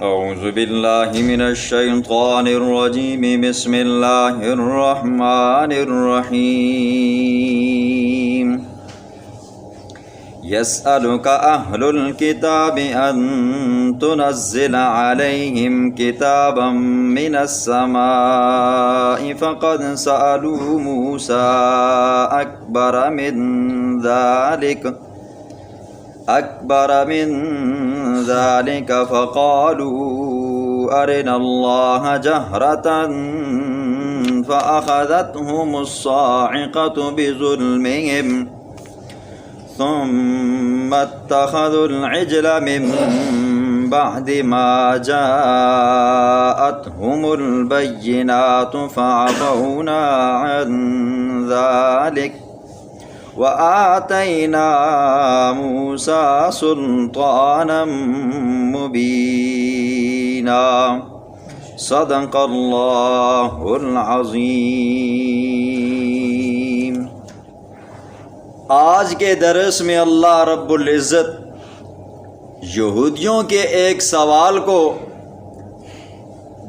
اعوذ باللہ من الشیطان الرجیم بسم اللہ الرحمن الرحیم يسألك أهل الكتاب أن تنزل عليهم كتابا من السماء فقد سألوا موسى أكبر من ذلك فقالوا أرنا الله جهرة فأخذتهم الصاعقة بظلمهم ثم اتخذوا العجل من بعد ما جاءتهم البينات فعفونا عن ذلك وآتينا موسى سلطانا مبينا صدق اللہ العظیم۔ آج کے درس میں اللہ رب العزت یہودیوں کے ایک سوال کو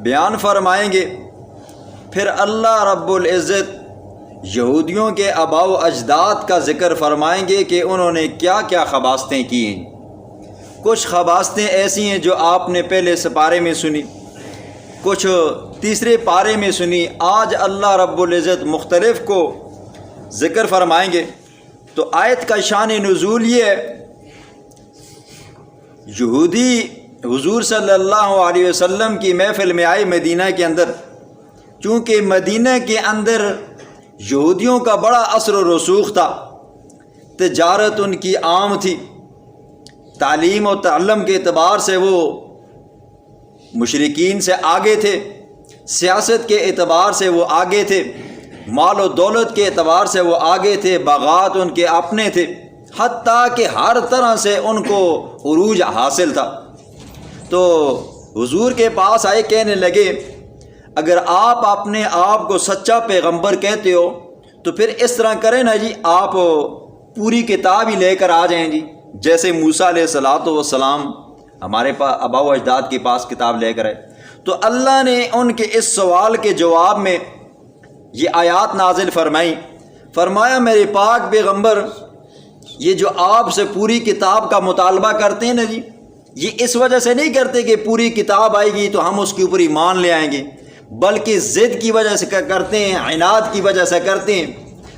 بیان فرمائیں گے، پھر اللہ رب العزت یہودیوں کے آباء و اجداد کا ذکر فرمائیں گے کہ انہوں نے کیا کیا خباستیں کی ہیں۔ کچھ خباستیں ایسی ہیں جو آپ نے پہلے سپارے میں سنی، کچھ تیسرے پارے میں سنی، آج اللہ رب العزت مختلف کو ذکر فرمائیں گے۔ تو آیت کا شان نزول یہ ہے، یہودی حضور صلی اللہ علیہ وسلم کی محفل میں آئے مدینہ کے اندر، چونکہ مدینہ کے اندر یہودیوں کا بڑا اثر و رسوخ تھا، تجارت ان کی عام تھی، تعلیم و تعلم کے اعتبار سے وہ مشرکین سے آگے تھے، سیاست کے اعتبار سے وہ آگے تھے، مال و دولت کے اعتبار سے وہ آگے تھے، باغات ان کے اپنے تھے، حتیٰ کہ ہر طرح سے ان کو عروج حاصل تھا۔ تو حضور کے پاس آئے، کہنے لگے اگر آپ اپنے آپ کو سچا پیغمبر کہتے ہو تو پھر اس طرح کریں نا جی، آپ پوری کتاب ہی لے کر آ جائیں جی، جیسے موسیٰ علیہ السلام ہمارے پاس آباء و اجداد کے پاس کتاب لے کر آئے۔ تو اللہ نے ان کے اس سوال کے جواب میں یہ آیات نازل فرمایا میرے پاک پیغمبر، یہ جو آپ سے پوری کتاب کا مطالبہ کرتے ہیں نا جی، یہ اس وجہ سے نہیں کرتے کہ پوری کتاب آئے گی تو ہم اس کے اوپر ایمان لے آئیں گے، بلکہ ضد کی وجہ سے کرتے ہیں، عناد کی وجہ سے کرتے ہیں،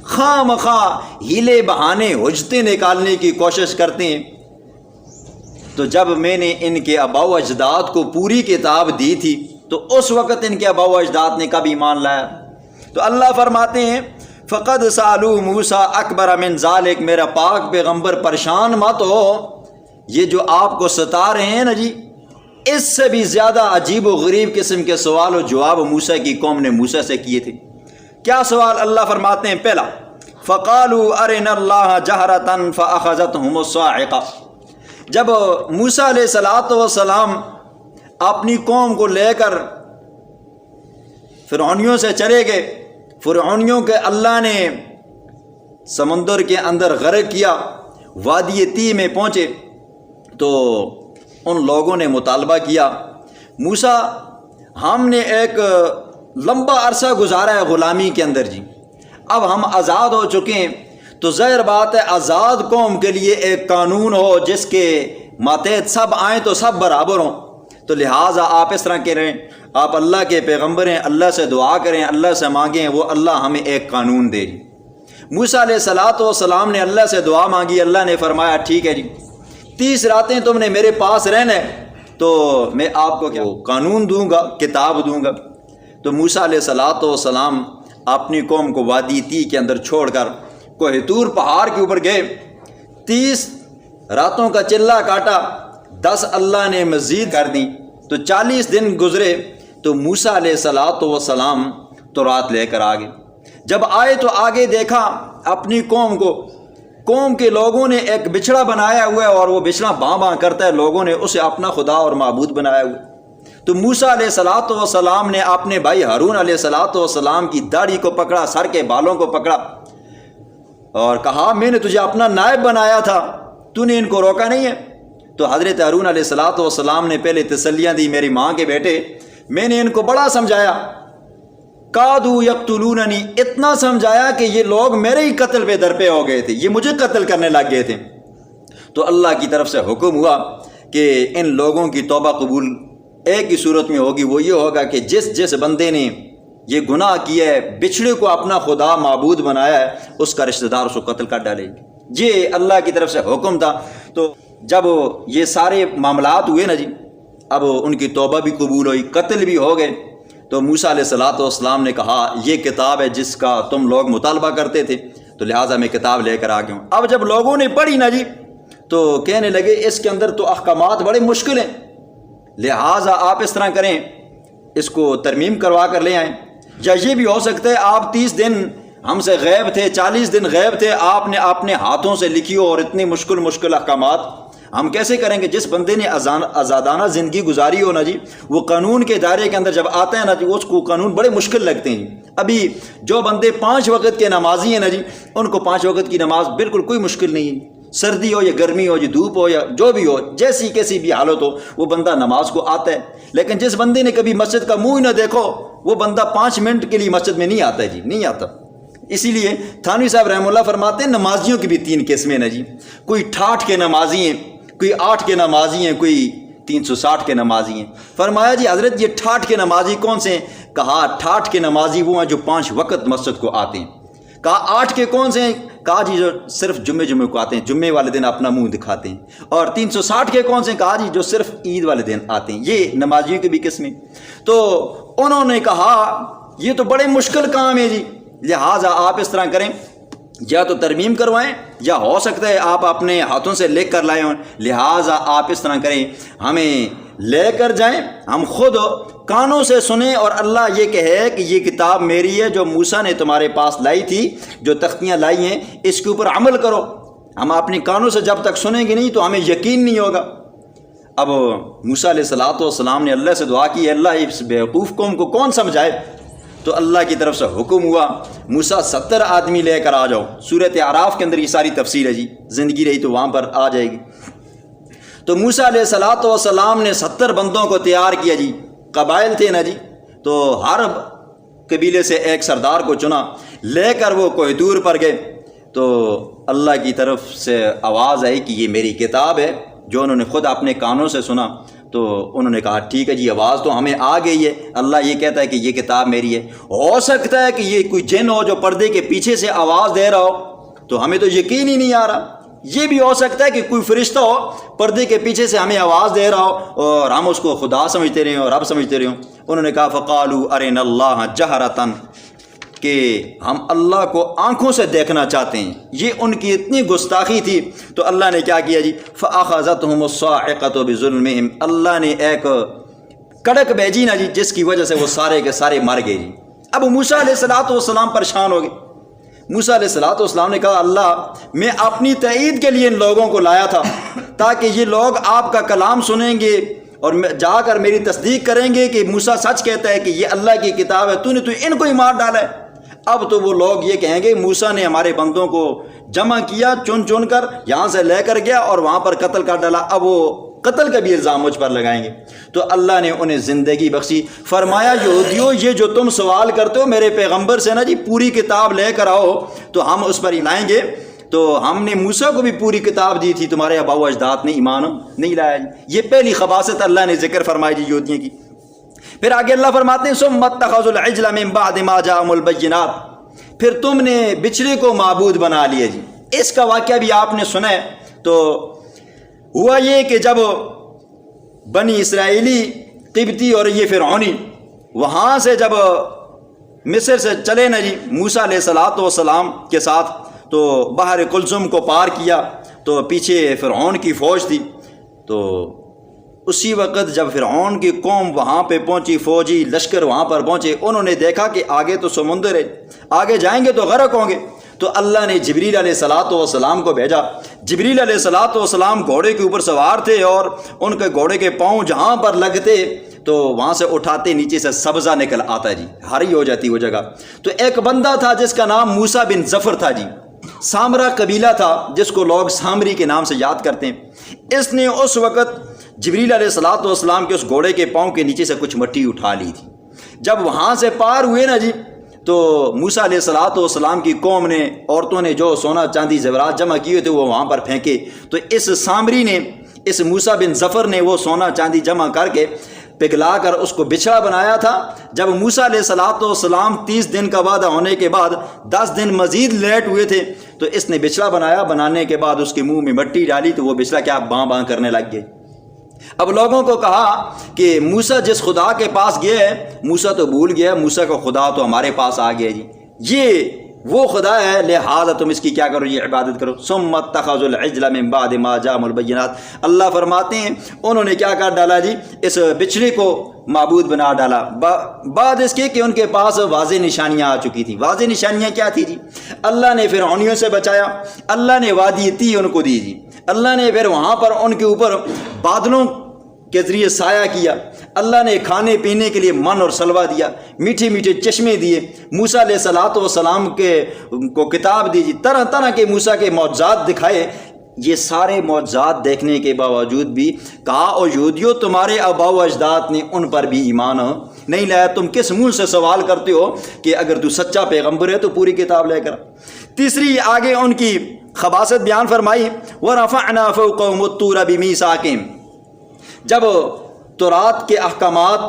خواہ مخواہ ہیلے بہانے حجتیں نکالنے کی کوشش کرتے ہیں۔ تو جب میں نے ان کے آباء و اجداد کو پوری کتاب دی تھی تو اس وقت ان کے آباء و اجداد نے کب ایمان لایا؟ تو اللہ فرماتے ہیں فقد سألوا موسیٰ اکبر من ذالک، میرا پاک پیغمبر پریشان مت ہو، یہ جو آپ کو ستا رہے ہیں نا جی، اس سے بھی زیادہ عجیب و غریب قسم کے سوال و جواب موسیٰ کی قوم نے موسیٰ سے کیے تھے۔ کیا سوال؟ اللہ فرماتے ہیں پہلا فقالوا ارنا اللہ جہرۃ فاخذتهم الصاعقہ، جب موسیٰ علیہ السلام اپنی قوم کو لے کر فرعونیوں سے چلے گئے، فرعونیوں کے اللہ نے سمندر کے اندر غرق کیا، وادی تی میں پہنچے تو ان لوگوں نے مطالبہ کیا موسیٰ ہم نے ایک لمبا عرصہ گزارا ہے غلامی کے اندر جی، اب ہم آزاد ہو چکے ہیں، تو ظاہر بات ہے آزاد قوم کے لیے ایک قانون ہو جس کے ماتحت سب آئیں تو سب برابر ہوں، تو لہٰذا آپ اس طرح کہہ رہے ہیں، آپ اللہ کے پیغمبر ہیں، اللہ سے دعا کریں، اللہ سے مانگیں، وہ اللہ ہمیں ایک قانون دے جی۔ موسیٰ علیہ السلام نے اللہ سے دعا مانگی، اللہ نے فرمایا ٹھیک ہے جی، 30 راتیں تم نے میرے پاس رہنا ہے تو میں آپ کو کیا قانون دوں گا، کتاب دوں گا۔ تو موسیٰ علیہ السلام اپنی قوم کو وادی تی کے اندر چھوڑ کر کوہ طور پہاڑ کے اوپر گئے، 30 راتوں کا چلہ کاٹا، 10 اللہ نے مزید کر دی، تو 40 دن گزرے تو موسیٰ علیہ السلام تورات لے کر آگے، جب آئے تو آگے دیکھا اپنی قوم کو، قوم کے لوگوں نے ایک بچڑا بنایا ہوا ہے اور وہ بچڑا باں باں کرتا ہے، لوگوں نے اسے اپنا خدا اور معبود بنایا ہوا ہے۔ تو موسیٰ علیہ السلام نے اپنے بھائی ہارون علیہ السلام کی داڑھی کو پکڑا، سر کے بالوں کو پکڑا اور کہا میں نے تجھے اپنا نائب بنایا تھا، تو نے ان کو روکا نہیں ہے۔ تو حضرت ہارون علیہ الصلوۃ والسلام نے پہلے تسلیاں دی، میری ماں کے بیٹے میں نے ان کو بڑا سمجھایا، کادو یقتلوننی، اتنا سمجھایا کہ یہ لوگ میرے ہی قتل پہ درپے ہو گئے تھے، یہ مجھے قتل کرنے لگ گئے تھے۔ تو اللہ کی طرف سے حکم ہوا کہ ان لوگوں کی توبہ قبول ایک ہی صورت میں ہوگی، وہ یہ ہوگا کہ جس بندے نے یہ گناہ کیا ہے، بچھڑے کو اپنا خدا معبود بنایا ہے، اس کا رشتہ دار اس کو قتل کر ڈالے گی۔ یہ اللہ کی طرف سے حکم تھا۔ تو جب یہ سارے معاملات ہوئے نا جی، اب ان کی توبہ بھی قبول ہوئی، قتل بھی ہو گئے، تو موسیٰ علیہ الصلوۃ والسلام نے کہا یہ کتاب ہے جس کا تم لوگ مطالبہ کرتے تھے، تو لہٰذا میں کتاب لے کر آ گیا ہوں۔ اب جب لوگوں نے پڑھی نا جی تو کہنے لگے اس کے اندر تو احکامات بڑے مشکل ہیں، لہٰذا آپ اس طرح کریں، اس کو ترمیم کروا کر لے آئیں، یا یہ بھی ہو سکتا ہے آپ 30 دن ہم سے غائب تھے، 40 دن غائب تھے، آپ نے اپنے ہاتھوں سے لکھی ہو، اور اتنے مشکل احکامات ہم کیسے کریں گے؟ جس بندے نے آزادانہ زندگی گزاری ہو نا جی، وہ قانون کے دائرے کے اندر جب آتا ہے نا جی، اس کو قانون بڑے مشکل لگتے ہیں۔ ابھی جو بندے 5 وقت کے نمازی ہیں نا جی، ان کو 5 وقت کی نماز بالکل کوئی مشکل نہیں ہے، سردی ہو یا گرمی ہو یا دھوپ ہو یا جو بھی ہو، جیسی کیسی بھی حالت ہو، وہ بندہ نماز کو آتا ہے۔ لیکن جس بندے نے کبھی مسجد کا منہ ہی نہ دیکھو، وہ بندہ 5 منٹ کے لیے مسجد میں نہیں آتا ہے جی، نہیں آتا۔ اسی لیے تھانوی صاحب رحمہ اللہ فرماتے ہیں نمازیوں کی بھی 3 قسمیں نا جی، کوئی 68 کے نمازی ہیں، کوئی 8 کے نمازی ہیں، کوئی 360 کے نمازی ہیں۔ فرمایا جی حضرت یہ 68 کے نمازی کون سے ہیں؟ کہا 68 کے نمازی وہ ہیں جو 5 وقت مسجد کو آتے ہیں۔ کہا 8 کے کون سے ہیں؟ کہا جی جو صرف جمعے کو آتے ہیں، جمعے والے دن اپنا منہ دکھاتے ہیں۔ اور 360 کے کون سے ہیں؟ کہا جی جو صرف عید والے دن آتے ہیں۔ یہ نمازیوں کی بھی قسمیں۔ تو انہوں نے کہا یہ تو بڑے مشکل کام ہے جی، لہٰذا آپ اس طرح کریں، یا تو ترمیم کروائیں، یا ہو سکتا ہے آپ اپنے ہاتھوں سے لکھ کر لائے ہوں، لہٰذا آپ اس طرح کریں، ہمیں لے کر جائیں، ہم خود کانوں سے سنیں، اور اللہ یہ کہے کہ یہ کتاب میری ہے جو موسیٰ نے تمہارے پاس لائی تھی، جو تختیاں لائی ہیں، اس کے اوپر عمل کرو۔ ہم اپنی کانوں سے جب تک سنیں گے نہیں تو ہمیں یقین نہیں ہوگا۔ اب موسیٰ علیہ الصلوۃ والسلام نے اللہ سے دعا کی، اللہ اس بیوقوف قوم کو کون سمجھائے؟ تو اللہ کی طرف سے حکم ہوا موسیٰ 70 آدمی لے کر آ جاؤ۔ سورۃ اعراف کے اندر یہ ساری تفصیل ہے جی، زندگی رہی تو وہاں پر آ جائے گی۔ تو موسیٰ علیہ الصلوۃ والسلام نے 70 بندوں کو تیار کیا جی، قبائل تھے نا جی، تو ہر قبیلے سے ایک سردار کو چنا، لے کر وہ کوہ طور پر گئے۔ تو اللہ کی طرف سے آواز آئی کہ یہ میری کتاب ہے، جو انہوں نے خود اپنے کانوں سے سنا۔ تو انہوں نے کہا ٹھیک ہے جی، آواز تو ہمیں آ گئی ہے، اللہ یہ کہتا ہے کہ یہ کتاب میری ہے۔ ہو سکتا ہے کہ یہ کوئی جن ہو جو پردے کے پیچھے سے آواز دے رہا ہو، تو ہمیں تو یقین ہی نہیں آ رہا۔ یہ بھی ہو سکتا ہے کہ کوئی فرشتہ ہو پردے کے پیچھے سے ہمیں آواز دے رہا ہو، اور ہم اس کو خدا سمجھتے رہے ہوں، رب سمجھتے رہے ہوں۔ انہوں نے کہا فقالوا ارنا اللہ جہرتاً، کہ ہم اللہ کو آنکھوں سے دیکھنا چاہتے ہیں۔ یہ ان کی اتنی گستاخی تھی، تو اللہ نے کیا کیا جی، فَأَخَذَتْهُمُ الصَّاعِقَةُ بِظُلْمِهِمْ، اللہ نے ایک کڑک بھیجی نا جی، جس کی وجہ سے وہ سارے کے سارے مر گئے جی۔ اب موسیٰ علیہ الصلوۃ والسلام پریشان ہو گئے۔ موسیٰ علیہ الصلوۃ والسلام نے کہا اللہ میں اپنی تائید کے لیے ان لوگوں کو لایا تھا، تاکہ یہ لوگ آپ کا کلام سنیں گے اور جا کر میری تصدیق کریں گے کہ موسیٰ سچ کہتا ہے کہ یہ اللہ کی کتاب ہے، تو ان کو ہی مار ڈالا ہے۔ اب تو وہ لوگ یہ کہیں گے موسیٰ نے ہمارے بندوں کو جمع کیا، چن کر یہاں سے لے کر گیا اور وہاں پر قتل کر ڈالا، اب وہ قتل کا بھی الزام مجھ پر لگائیں گے۔ تو اللہ نے انہیں زندگی بخشی، فرمایا یہودیوں یہ جو تم سوال کرتے ہو میرے پیغمبر سے نا جی، پوری کتاب لے کر آؤ تو ہم اس پر ہی لائیں گے۔ تو ہم نے موسیٰ کو بھی پوری کتاب دی تھی، تمہارے آباء و اجداد نے ایمان نہیں لایا جی۔ یہ پہلی خباثت اللہ نے ذکر فرمائی جی یہودیوں کی۔ پھر آگے اللہ فرماتے ہیں ثم اتخذوا العجل من بعد ما جاءهم البینات، پھر تم نے بچھڑے کو معبود بنا لیا جی۔ اس کا واقعہ بھی آپ نے سنا ہے۔ تو ہوا یہ کہ جب بنی اسرائیلی، قبطی اور یہ فرعونی وہاں سے جب مصر سے چلے نا جی موسیٰ علیہ الصلوۃ والسلام کے ساتھ، تو بحر کلثم کو پار کیا، تو پیچھے فرعون کی فوج تھی۔ تو اسی وقت جب فرعون کی قوم وہاں پہ پہنچی، فوجی لشکر وہاں پر پہنچے، انہوں نے دیکھا کہ آگے تو سمندر ہے، آگے جائیں گے تو غرق ہوں گے۔ تو اللہ نے جبریل علیہ الصلوۃ والسلام کو بھیجا۔ جبریل علیہ الصلوۃ والسلام گھوڑے کے اوپر سوار تھے، اور ان کے گھوڑے کے پاؤں جہاں پر لگتے تو وہاں سے اٹھاتے نیچے سے سبزہ نکل آتا جی، ہری ہو جاتی وہ جگہ۔ تو ایک بندہ تھا جس کا نام موسیٰ بن ظفر تھا جی، سامرا قبیلہ تھا جس کو لوگ سامری کے نام سے یاد کرتے ہیں، اس نے اس وقت جبریل علیہ الصلوۃ والسلام کے اس گھوڑے کے پاؤں کے نیچے سے کچھ مٹی اٹھا لی تھی۔ جب وہاں سے پار ہوئے نا جی، تو موسیٰ علیہ الصلوۃ والسلام کی قوم نے، عورتوں نے جو سونا چاندی زیورات جمع کیے تھے وہ وہاں پر پھینکے، تو اس سامری نے، اس موسیٰ بن ظفر نے وہ سونا چاندی جمع کر کے پگھلا کر اس کو بچھڑا بنایا تھا۔ جب موسیٰ علیہ الصلوۃ والسلام 30 دن کا وعدہ ہونے کے بعد 10 دن مزید لیٹ ہوئے تھے، تو اس نے بچھڑا بنایا، بنانے کے بعد اس کے منہ میں مٹی ڈالی تو وہ بچھڑا کیا باں باں کرنے لگ گئے۔ اب لوگوں کو کہا کہ موسیٰ جس خدا کے پاس گیا ہے، موسیٰ تو بھول گیا، موسیٰ کا خدا تو ہمارے پاس آ گیا جی، یہ وہ خدا ہے، لہذا تم اس کی کیا کرو، یہ عبادت کرو۔ ثم اتخذوا العجل من بعد ما جاءهم البینات، اللہ فرماتے ہیں انہوں نے کیا کر ڈالا جی، اس بچھڑے کو معبود بنا ڈالا، بعد اس کے کہ ان کے پاس واضح نشانیاں آ چکی تھی۔ واضح نشانیاں کیا تھی جی؟ اللہ نے فرعونیوں سے بچایا، اللہ نے وادی تی ان کو دی جی، اللہ نے پھر وہاں پر ان کے اوپر بادلوں کے ذریعے سایہ کیا، اللہ نے کھانے پینے کے لیے من اور سلوہ دیا، میٹھے میٹھے چشمے دیے، موسیٰ علیہ الصلوۃ والسلام کو کتاب دی جی، طرح طرح کے موسیٰ کے معجزات دکھائے۔ یہ سارے معجزات دیکھنے کے باوجود بھی کہا، او یہودیو تمہارے آباء و اجداد نے ان پر بھی ایمان نہیں لایا، تم کس منہ سے سوال کرتے ہو کہ اگر تو سچا پیغمبر ہے تو پوری کتاب لے کر۔ تیسری آگے ان کی خباثت بیان فرمائی، وَرَفَعْنَا فَوْقَهُمُ الطُّورَ بِمِيثَاقِهِمْ، جب تورات کے احکامات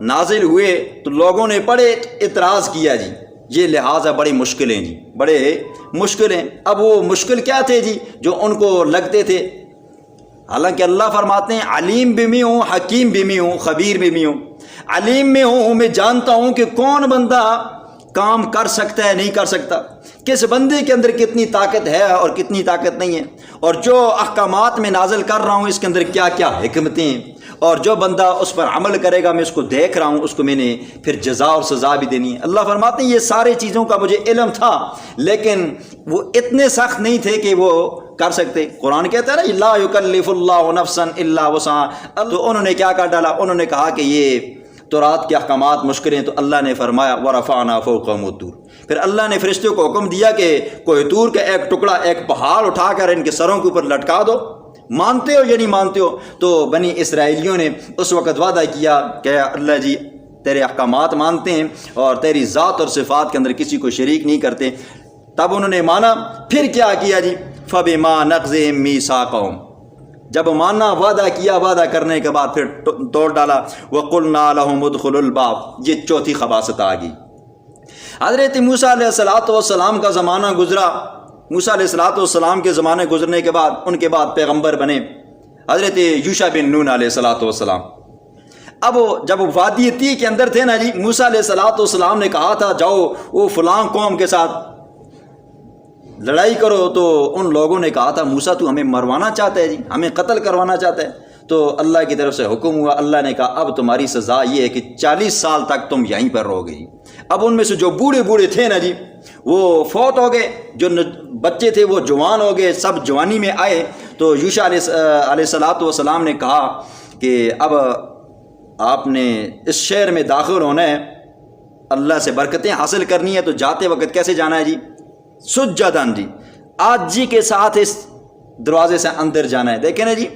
نازل ہوئے تو لوگوں نے بڑے اعتراض کیا جی، یہ لہٰذا بڑی مشکلیں جی، بڑے مشکلیں۔ اب وہ مشکل کیا تھے جی جو ان کو لگتے تھے؟ حالانکہ اللہ فرماتے ہیں علیم بھی میں ہوں، حکیم بھی میں ہوں، خبیر بھی میں ہوں۔ علیم میں ہوں، میں جانتا ہوں کہ کون بندہ کام کر سکتا ہے نہیں کر سکتا، کس بندے کے اندر کتنی طاقت ہے اور کتنی طاقت نہیں ہے، اور جو احکامات میں نازل کر رہا ہوں اس کے اندر کیا کیا حکمتیں ہیں، اور جو بندہ اس پر عمل کرے گا میں اس کو دیکھ رہا ہوں، اس کو میں نے پھر جزا اور سزا بھی دینی ہے۔ اللہ فرماتے ہیں یہ ساری چیزوں کا مجھے علم تھا، لیکن وہ اتنے سخت نہیں تھے کہ وہ کر سکتے۔ قرآن کہتا ہے نا لا یکلف اللہ نفسا الا وسعها، تو انہوں نے کیا کر ڈالا، انہوں نے کہا کہ یہ تورات کے احکامات مشکل ہیں، تو اللہ نے فرمایا ورفعنا فوقهم الطور، پھر اللہ نے فرشتوں کو حکم دیا کہ کوہ طور کا ایک ٹکڑا، ایک پہاڑ اٹھا کر ان کے سروں کے اوپر لٹکا دو، مانتے ہو یا نہیں مانتے ہو؟ تو بنی اسرائیلیوں نے اس وقت وعدہ کیا کہ اللہ جی تیرے احکامات مانتے ہیں اور تیری ذات اور صفات کے اندر کسی کو شریک نہیں کرتے، تب انہوں نے مانا۔ پھر کیا کیا جی، فَبِمَا نَقْضِهِمْ مِيثَاقَهُمْ، جب ماننا، وعدہ کیا، وعدہ کرنے کے بعد پھر توڑ ڈالا۔ وَقُلْنَا لَهُمُ ادْخُلُوا الْبَابَ، یہ چوتھی خباثت آ گئی۔ حضرت موسیٰ علیہ السلام کا زمانہ گزرا، موسیٰ علیہ السلام کے زمانے گزرنے کے بعد ان کے بعد پیغمبر بنے حضرت یوشع بن نون علیہ السلام۔ اب جب وادی تی کے اندر تھے نا جی، موسیٰ علیہ السلام نے کہا تھا جاؤ وہ فلاں قوم کے ساتھ لڑائی کرو، تو ان لوگوں نے کہا تھا موسیٰ تو ہمیں مروانا چاہتا ہے جی، ہمیں قتل کروانا چاہتا ہے۔ تو اللہ کی طرف سے حکم ہوا، اللہ نے کہا اب تمہاری سزا یہ ہے کہ 40 سال تک تم یہیں پر رہو گے جی۔ اب ان میں سے جو بوڑھے بوڑھے تھے نا جی وہ فوت ہو گئے، جو بچے تھے وہ جوان ہو گئے، سب جوانی میں آئے۔ تو یوشع علیہ السلام نے کہا کہ اب آپ نے اس شہر میں داخل ہونا ہے، اللہ سے برکتیں حاصل کرنی ہے، تو جاتے وقت کیسے جانا ہے جی؟ سجدن جی، آجی کے ساتھ اس دروازے سے اندر جانا ہے۔ دیکھیں نا جی،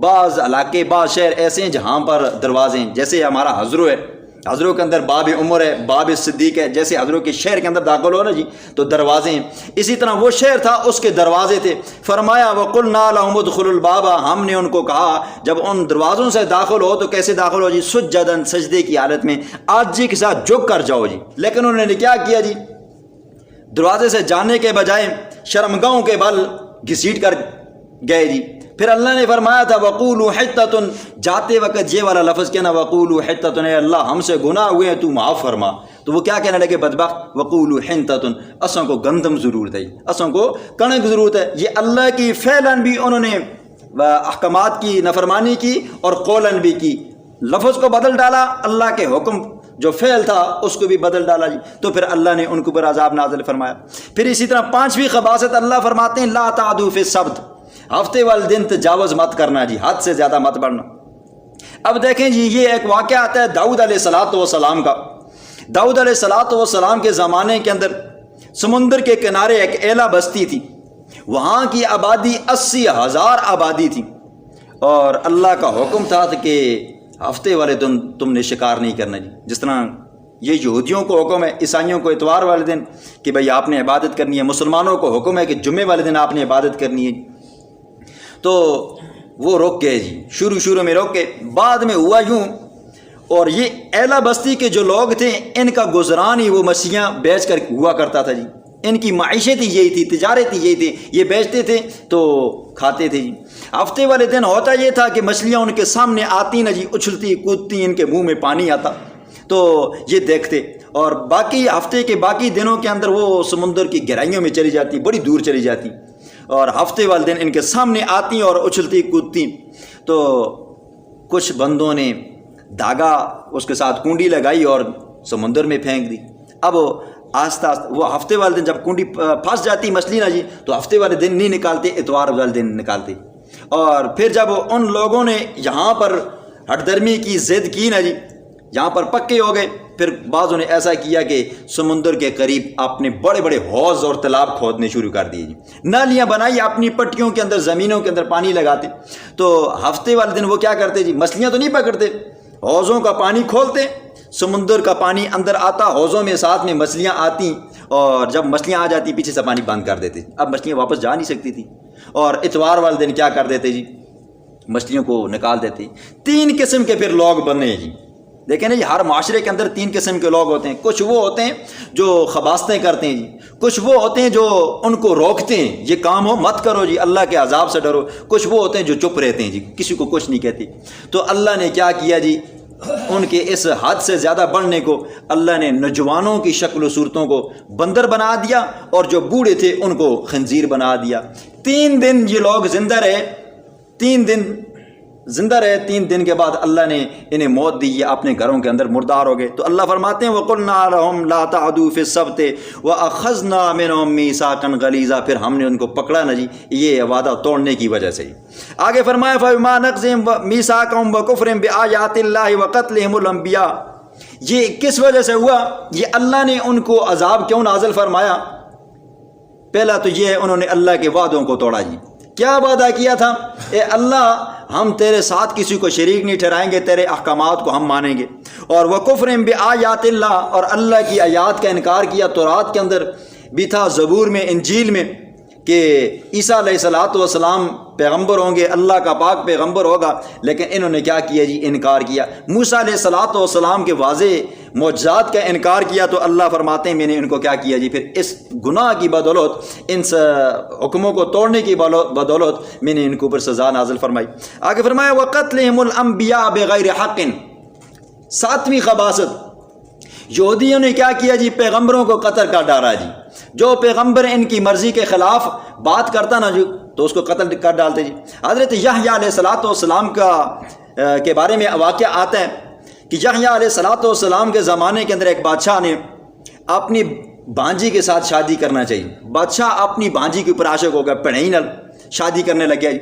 بعض علاقے، بعض شہر ایسے ہیں جہاں پر دروازے ہیں، جیسے ہمارا حضرو ہے، حضروں کے اندر باب عمر ہے، باب صدیق ہے، جیسے حضروں کے شہر کے اندر داخل ہو نا جی تو دروازے ہیں، اسی طرح وہ شہر تھا اس کے دروازے تھے۔ فرمایا وَقُلْنَا لَهُمُ ادْخُلُوا الْبَابَ، ہم نے ان کو کہا جب ان دروازوں سے داخل ہو تو کیسے داخل ہو جی؟ سجدن، سجدے کی حالت میں، آجی کے ساتھ جھک کر جاؤ جی۔ لیکن انہوں نے کیا کیا جی؟ دروازے سے جانے کے بجائے شرمگاہوں کے بل گھسیٹ کر گئے جی۔ پھر اللہ نے فرمایا تھا وَقُولُوا حِطَّةٌ، جاتے وقت یہ والا لفظ کہنا وَقُولُوا حِطَّةٌ، اے اللہ ہم سے گناہ ہوئے ہیں تو معاف فرما۔ تو وہ کیا کہنے لگے بدبخت؟ وَقُولُوا حِنْطَةٌ، اسوں کو گندم ضرورت ہے، اسوں کو کنک ضرورت ہے۔ یہ اللہ کی فعلاً بھی انہوں نے احکامات کی نافرمانی کی اور قولاً بھی کی، لفظ کو بدل ڈالا، اللہ کے حکم جو فعل تھا اس کو بھی بدل ڈالا جی، تو پھر اللہ نے ان کے اوپر عذاب نازل فرمایا۔ پھر اسی طرح پانچویں خباثت اللہ فرماتے ہیں لا تعدوا فی السبت، ہفتے والے دن تجاوز مت کرنا جی، حد سے زیادہ مت بڑھنا۔ اب دیکھیں جی یہ ایک واقعہ آتا ہے داؤد علیہ السلام کا۔ داؤد علیہ السلام کے زمانے کے اندر سمندر کے کنارے ایک ایلا بستی تھی، وہاں کی آبادی 80,000 آبادی تھی، اور اللہ کا حکم تھا کہ ہفتے والے دن تم نے شکار نہیں کرنا جی۔ جس طرح یہ یہودیوں کو حکم ہے عیسائیوں کو اتوار والے دن کہ بھئی آپ نے عبادت کرنی ہے، مسلمانوں کو حکم ہے کہ جمعے والے دن آپ نے عبادت کرنی ہے، تو وہ رک گئے جی، شروع میں رک گئے۔ بعد میں ہوا یوں، اور یہ ایلا بستی کے جو لوگ تھے ان کا گزران ہی وہ مچھلیاں بیچ کر ہوا کرتا تھا جی، ان کی معیشت ہی یہی تھی، تجارت ہی یہی تھی، یہ بیچتے تھے تو کھاتے تھے جی۔ ہفتے والے دن ہوتا یہ تھا کہ مچھلیاں ان کے سامنے آتی نا جی، اچھلتی کودتی، ان کے منہ میں پانی آتا تو یہ دیکھتے، اور باقی ہفتے کے باقی دنوں کے اندر وہ سمندر کی گہرائیوں میں چلی جاتی، بڑی دور چلی جاتی، اور ہفتے والے دن ان کے سامنے آتی اور اچھلتی کودتی۔ تو کچھ بندوں نے دھاگا اس کے ساتھ کنڈی لگائی اور سمندر میں پھینک دی۔ اب آہستہ وہ ہفتے والے دن جب کنڈی پھنس جاتی مچھلی نا جی، تو ہفتے والے دن نہیں نکالتے، اتوار والے دن نکالتے۔ اور پھر جب ان لوگوں نے یہاں پر ہٹ درمی کی ضد کی نا جی، یہاں پر پکے ہو گئے، پھر بعضوں نے ایسا کیا کہ سمندر کے قریب اپنے بڑے بڑے حوض اور تالاب کھودنے شروع کر دیے جی، نالیاں بنائی، اپنی پٹیوں کے اندر زمینوں کے اندر پانی لگاتے۔ تو ہفتے والے دن وہ کیا کرتے جی، مچھلیاں تو نہیں پکڑتے، حوضوں کا پانی کھولتے، سمندر کا پانی اندر آتا، حوضوں میں ساتھ میں مچھلیاں آتی، اور جب مچھلیاں آ جاتی پیچھے سے پانی بند کر دیتے، اب مچھلیاں واپس جا نہیں سکتی تھی، اور اتوار والے دن کیا کر دیتے جی، مچھلیوں کو نکال دیتے۔ 3 قسم کے پھر لوگ بنے جی، دیکھیں نا یہ ہر معاشرے کے اندر 3 قسم کے لوگ ہوتے ہیں، کچھ وہ ہوتے ہیں جو خباستیں کرتے ہیں جی، کچھ وہ ہوتے ہیں جو ان کو روکتے ہیں، یہ کام ہو مت کرو جی، اللہ کے عذاب سے ڈرو، کچھ وہ ہوتے ہیں جو چپ رہتے ہیں جی، کسی کو کچھ نہیں کہتے۔ تو اللہ نے کیا کیا جی، ان کے اس حد سے زیادہ بڑھنے کو اللہ نے نوجوانوں کی شکل و صورتوں کو بندر بنا دیا، اور جو بوڑھے تھے ان کو خنزیر بنا دیا۔ 3 دن یہ لوگ زندہ رہے، 3 دن کے بعد اللہ نے انہیں موت دی، یہ اپنے گھروں کے اندر مردار ہو گئے۔ تو اللہ فرماتے ہیں وَقُلْنَا لَهُمْ لَا تَعْدُوا فِي السَّبْتِ وَأَخَذْنَا مِنْهُمْ مِيثَاقًا غَلِيظًا، پھر ہم نے ان کو پکڑا نا جی، یہ وعدہ توڑنے کی وجہ سے۔ آگے فرمایا فَبِمَا نَقْضِهِمْ مِيثَاقَهُمْ وَكُفْرِهِمْ بِآيَاتِ اللَّهِ وَقَتْلِهِمُ الْأَنْبِيَاءَ، یہ کس وجہ سے ہوا، یہ اللہ نے ان کو عذاب کیوں نازل فرمایا؟ پہلا تو یہ ہے انہوں نے اللہ کے وعدوں کو توڑا جی۔ کیا وعدہ کیا تھا، اے اللہ ہم تیرے ساتھ کسی کو شریک نہیں ٹھہرائیں گے، تیرے احکامات کو ہم مانیں گے، اور وَكُفْرِهِمْ بِآيَاتِ اللَّهِ، اور اللہ کی آیات کا انکار کیا۔ تورات کے اندر بھی تھا، زبور میں، انجیل میں، کہ عیسیٰ علیہ السلام پیغمبر ہوں گے، اللہ کا پاک پیغمبر ہوگا، لیکن انہوں نے کیا کیا جی، انکار کیا۔ موسیٰ علیہ السلام کے واضح معجزات کا انکار کیا، تو اللہ فرماتے ہیں میں نے ان کو کیا کیا جی، پھر اس گناہ کی بدولت، ان حکموں کو توڑنے کی بدولت میں نے ان کے اوپر سزا نازل فرمائی۔ آگے فرمایا وَقَتْلِهِمُ الْأَنْبِيَاءَ بِغَيْرِ حَقٍ، 7ویں خباثت، یہودیوں نے کیا کیا جی، پیغمبروں کو قتل کر ڈالا جی، جو پیغمبر ان کی مرضی کے خلاف بات کرتا نا جو، تو اس کو قتل کر ڈالتے جی۔ حضرت یحییٰ علیہ السلام کے بارے میں واقعہ آتا ہے کہ یحییٰ علیہ السلام کے زمانے کے اندر ایک بادشاہ نے اپنی بھانجی کے ساتھ شادی کرنا چاہیے، بادشاہ اپنی بھانجی کے اوپر عاشق ہو گیا، پڑھائی نہ شادی کرنے لگ گیا جی۔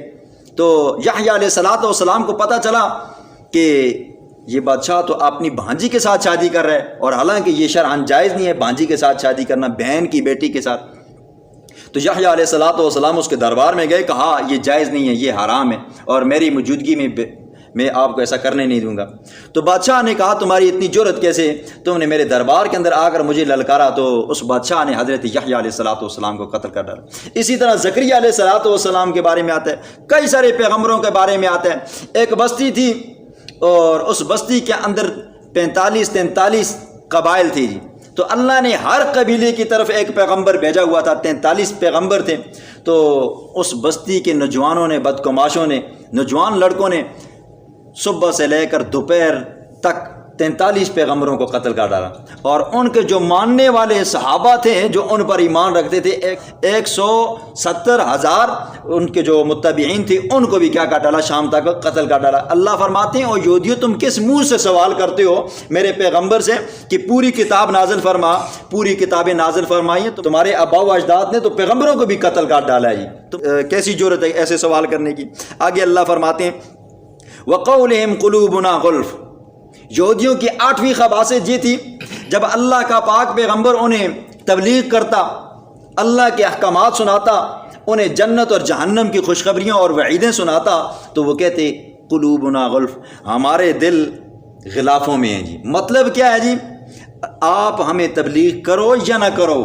تو یحییٰ علیہ السلام کو پتہ چلا کہ یہ بادشاہ تو اپنی بھانجی کے ساتھ شادی کر رہا ہے، اور حالانکہ یہ شرعاً جائز نہیں ہے بھانجی کے ساتھ شادی کرنا، بہن کی بیٹی کے ساتھ۔ تو یحییٰ علیہ السلام اس کے دربار میں گئے، کہا یہ جائز نہیں ہے، یہ حرام ہے، اور میری موجودگی میں آپ کو ایسا کرنے نہیں دوں گا۔ تو بادشاہ نے کہا تمہاری اتنی جرأت کیسے، تم نے میرے دربار کے اندر آ کر مجھے للکارا؟ تو اس بادشاہ نے حضرت یحییٰ علیہ السلام کو قتل کر ڈالا۔ اسی طرح زکریا علیہ السلام کے بارے میں آتا ہے، کئی سارے پیغمبروں کے بارے میں آتا ہے۔ ایک بستی تھی، اور اس بستی کے اندر 43 قبائل تھے جی، تو اللہ نے ہر قبیلے کی طرف ایک پیغمبر بھیجا ہوا تھا، 43 پیغمبر تھے۔ تو اس بستی کے نوجوانوں نے، بدکماشوں نے، نوجوان لڑکوں نے صبح سے لے کر دوپہر تک 43 پیغمبروں کو قتل کر ڈالا، اور ان کے جو ماننے والے صحابہ تھے جو ان پر ایمان رکھتے تھے 170,000 ان کے جو متبعین تھے ان کو بھی کیا کر ڈالا، شام تک قتل کر ڈالا۔ اللہ فرماتے ہیں او یہودیو تم کس منہ سے سوال کرتے ہو میرے پیغمبر سے کہ پوری کتاب نازل فرما، پوری کتابیں نازل فرمائی، تو تمہارے آباء و اجداد نے تو پیغمبروں کو بھی قتل کر ڈالا ہے جی، تو کیسی جرأت ہے ایسے سوال کرنے کی۔ آگے اللہ فرماتے ہیں وَقَوْلِهِمْ قُلُوبُنَا غُلْفٌ، یہودیوں کی 8ویں خباثت یہ تھی، جب اللہ کا پاک پیغمبر انہیں تبلیغ کرتا اللہ کے احکامات سناتا، انہیں جنت اور جہنم کی خوشخبریاں اور وعیدیں سناتا، تو وہ کہتے قلوبنا غلف، ہمارے دل غلافوں میں ہیں جی۔ مطلب کیا ہے جی؟ آپ ہمیں تبلیغ کرو یا نہ کرو،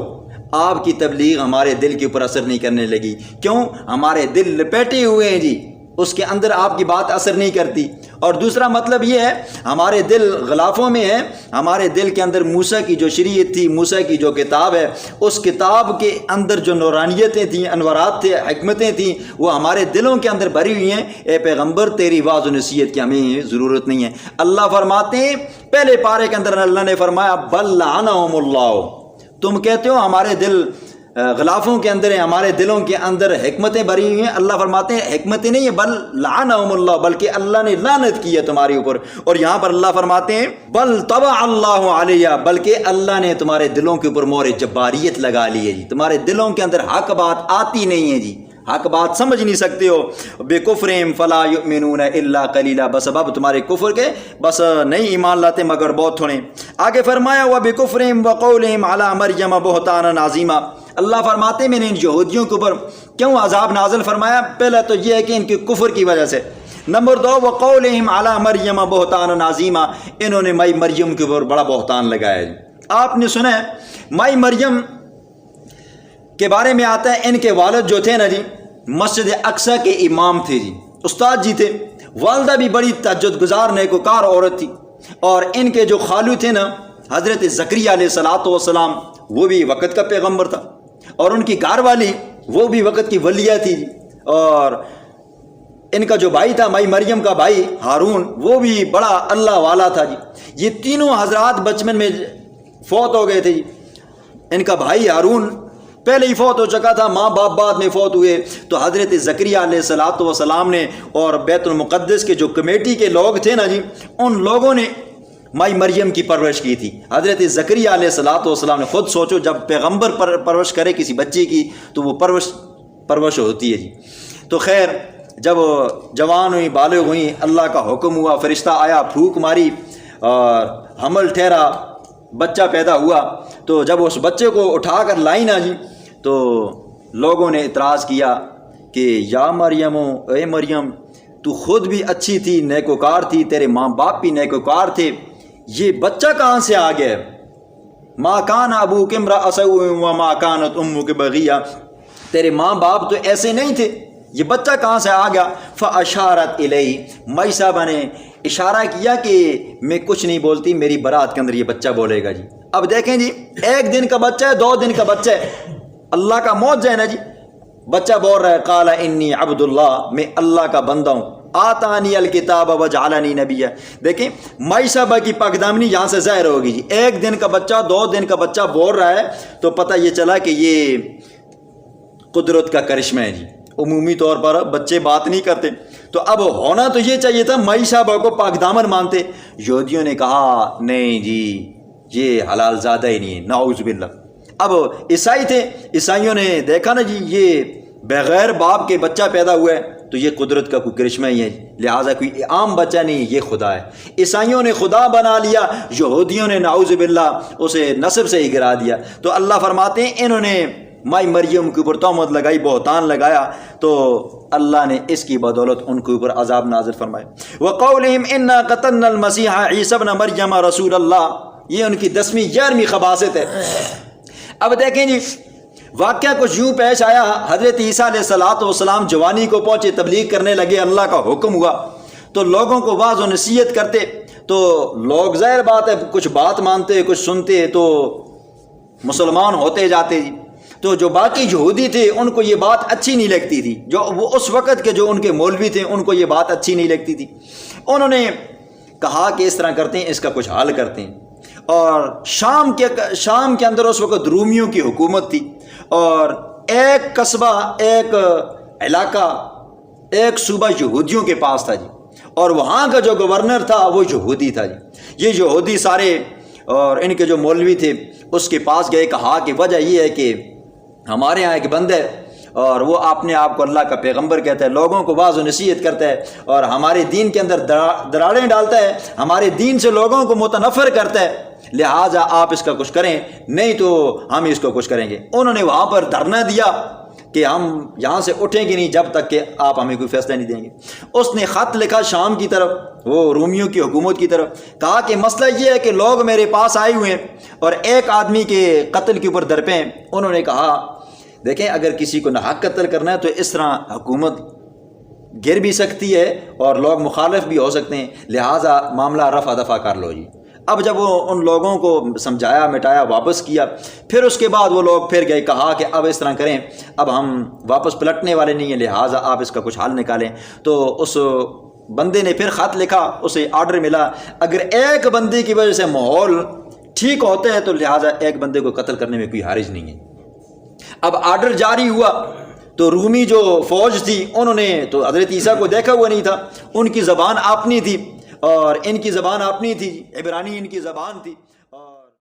آپ کی تبلیغ ہمارے دل کے اوپر اثر نہیں کرنے لگی۔ کیوں؟ ہمارے دل لپیٹے ہوئے ہیں جی، اس کے اندر آپ کی بات اثر نہیں کرتی۔ اور دوسرا مطلب یہ ہے ہمارے دل غلافوں میں ہے، ہمارے دل کے اندر موسیٰ کی جو شریعت تھی، موسیٰ کی جو کتاب ہے، اس کتاب کے اندر جو نورانیتیں تھیں، انوارات تھے، حکمتیں تھیں، وہ ہمارے دلوں کے اندر بھری ہوئی ہیں۔ اے پیغمبر تیری واعظ و نصیحت کی ہمیں ضرورت نہیں ہے۔ اللہ فرماتے ہیں پہلے پارے کے اندر اللہ نے فرمایا بل لعنہم اللہ، تم کہتے ہو ہمارے دل غلافوں کے اندر ہیں، ہمارے دلوں کے اندر حکمتیں بھری ہوئی ہیں۔ اللہ فرماتے ہیں حکمتیں نہیں ہیں، بل لعنہم اللہ، بلکہ اللہ نے لعنت کی ہے تمہارے اوپر۔ اور یہاں پر اللہ فرماتے ہیں بل طبع اللہ علیہ، بلکہ اللہ نے تمہارے دلوں کے اوپر مہر جباریت لگا لی ہے جی، تمہارے دلوں کے اندر حق بات آتی نہیں ہے جی، حق بات سمجھ نہیں سکتے ہو۔ بے کفرہم فلا یؤمنون الا قلیلا، بس اب تمہارے کفر کے بس نہیں ایمان لاتے مگر بہت تھوڑے۔ آگے فرمایا وبکفرہم وقولہم علی مریم بہتانا عظیما، اللہ فرماتے میں نے ان یہودیوں کے اوپر کیوں عذاب نازل فرمایا؟ پہلا تو یہ ہے کہ ان کے کفر کی وجہ سے، نمبر دو وقولہم علی مریم بہتانا عظیما، انہوں نے مائی مریم کے اوپر بڑا بہتان لگایا جی۔ آپ نے سنا ہے مائی مریم کے بارے میں آتا ہے ان کے والد جو تھے نا جی مسجد اقصی کے امام تھے جی، استاد جی تھے، والدہ بھی بڑی تہجد گزار نیکوکار عورت تھی، اور ان کے جو خالو تھے نا حضرت زکریا علیہ السلام، وہ بھی وقت کا پیغمبر تھا، اور ان کی گھر والی وہ بھی وقت کی ولیہ تھی جی، اور ان کا جو بھائی تھا مائی مریم کا بھائی ہارون، وہ بھی بڑا اللہ والا تھا جی۔ یہ تینوں حضرات بچپن میں فوت ہو گئے تھے جی۔ ان کا بھائی ہارون پہلے ہی فوت ہو چکا تھا، ماں باپ بعد میں فوت ہوئے، تو حضرت زکریا علیہ السلام نے اور بیت المقدس کے جو کمیٹی کے لوگ تھے نا جی، ان لوگوں نے مائی مریم کی پرورش کی تھی۔ حضرت زکریا علیہ السلام نے خود سوچو جب پیغمبر پرورش کرے کسی بچے کی تو وہ پرورش ہوتی ہے جی۔ تو خیر جب جوان ہوئی، بالغ ہوئی، اللہ کا حکم ہوا، فرشتہ آیا، پھونک ماری اور حمل ٹھہرا، بچہ پیدا ہوا، تو جب اس بچے کو اٹھا کر لائی نا جی تو لوگوں نے اعتراض کیا کہ یا مریم، اے مریم تو خود بھی اچھی تھی، نیکوکار تھی، تیرے ماں باپ بھی نیکوکار تھے، یہ بچہ کہاں سے آ گیا؟ ما کان ابوک امرأ سوء وما کانت امک بغیہ، تیرے ماں باپ تو ایسے نہیں تھے، یہ بچہ کہاں سے آ گیا؟ فاشارت الیہ، مائی صاحبہ نے اشارہ کیا کہ میں کچھ نہیں بولتی، میری برات کے اندر یہ بچہ بولے گا جی۔ اب دیکھیں جی، 1 دن کا بچہ ہے، 2 دن کا بچہ ہے، اللہ کا معجزہ ہے نا جی۔ بچہ بول رہا ہے قال انی عبد اللہ، میں اللہ کا بندہ ہوں، آتانی الکتاب وجعلنی نبیا۔ دیکھیں مائی صاحبہ کی پاکدامنی یہاں سے ظاہر ہوگی جی۔ 1 دن کا بچہ، 2 دن کا بچہ بول رہا ہے تو پتہ یہ چلا کہ یہ قدرت کا کرشمہ ہے جی۔ عمومی طور پر بچے بات نہیں کرتے، تو اب ہونا تو یہ چاہیے تھا مائی صاحبہ کو پاک دامن مانتے۔ یہودیوں نے کہا نہیں جی یہ حلال زادہ ہی نہیں ہے، نعوذ باللہ۔ اب عیسائی تھے، عیسائیوں نے دیکھا نا جی یہ بغیر باپ کے بچہ پیدا ہوا ہے تو یہ قدرت کا کوئی کرشمہ ہی ہے، لہٰذا کوئی عام بچہ نہیں، یہ خدا ہے۔ عیسائیوں نے خدا بنا لیا، یہودیوں نے نعوذ باللہ اسے نسب سے ہی گرا دیا۔ تو اللہ فرماتے ہیں انہوں نے مائی مریم کے اوپر تہمت لگائی، بہتان لگایا، تو اللہ نے اس کی بدولت ان کے اوپر عذاب نازل فرمائے۔ وقولہم انا قتلنا المسیح عیسی ابن مریم رسول اللہ، یہ ان کی 10ویں 11ویں خباثت ہے۔ اب دیکھیں جی واقعہ کچھ یوں پیش آیا، حضرت عیسیٰ علیہ السلام جوانی کو پہنچے، تبلیغ کرنے لگے، اللہ کا حکم ہوا تو لوگوں کو واعظ و نصیحت کرتے، تو لوگ ظاہر بات ہے کچھ بات مانتے، کچھ سنتے، تو مسلمان ہوتے جاتے جی۔ تو جو باقی یہودی تھے ان کو یہ بات اچھی نہیں لگتی تھی، جو وہ اس وقت کے جو ان کے مولوی تھے ان کو یہ بات اچھی نہیں لگتی تھی۔ انہوں نے کہا کہ اس طرح کرتے ہیں، اس کا کچھ حل کرتے ہیں۔ اور شام کے اندر اس وقت رومیوں کی حکومت تھی، اور ایک قصبہ، ایک علاقہ، ایک صوبہ یہودیوں کے پاس تھا جی، اور وہاں کا جو گورنر تھا وہ یہودی تھا جی۔ یہ یہودی سارے اور ان کے جو مولوی تھے اس کے پاس گئے، کہا کہ وجہ یہ ہے کہ ہمارے ہاں ایک بندہ ہے اور وہ اپنے آپ کو اللہ کا پیغمبر کہتا ہے، لوگوں کو واعظ و نصیحت کرتا ہے اور ہمارے دین کے اندر دراڑیں ڈالتا ہے، ہمارے دین سے لوگوں کو متنفر کرتا ہے، لہٰذا آپ اس کا کچھ کریں نہیں تو ہم اس کو کچھ کریں گے۔ انہوں نے وہاں پر دھرنا دیا کہ ہم یہاں سے اٹھیں گے نہیں جب تک کہ آپ ہمیں کوئی فیصلہ نہیں دیں گے۔ اس نے خط لکھا شام کی طرف، وہ رومیوں کی حکومت کی طرف، کہا کہ مسئلہ یہ ہے کہ لوگ میرے پاس آئے ہوئے ہیں اور ایک آدمی کے قتل کے اوپر درپے ہیں۔ انہوں نے کہا دیکھیں اگر کسی کو ناحق قتل کرنا ہے تو اس طرح حکومت گر بھی سکتی ہے اور لوگ مخالف بھی ہو سکتے ہیں، لہٰذا معاملہ رفع دفع کر لو جی۔ اب جب وہ ان لوگوں کو سمجھایا مٹایا واپس کیا، پھر اس کے بعد وہ لوگ پھر گئے، کہا کہ اب اس طرح کریں، اب ہم واپس پلٹنے والے نہیں ہیں، لہٰذا آپ اس کا کچھ حل نکالیں۔ تو اس بندے نے پھر خط لکھا، اسے آرڈر ملا اگر ایک بندے کی وجہ سے ماحول ٹھیک ہوتا ہے تو لہٰذا ایک بندے کو قتل کرنے میں کوئی حرج نہیں ہے۔ اب آرڈر جاری ہوا تو رومی جو فوج تھی انہوں نے تو حضرت عیسیٰ کو دیکھا ہوا نہیں تھا، ان کی زبان اپنی تھی اور ان کی زبان اپنی تھی، عبرانی ان کی زبان تھی۔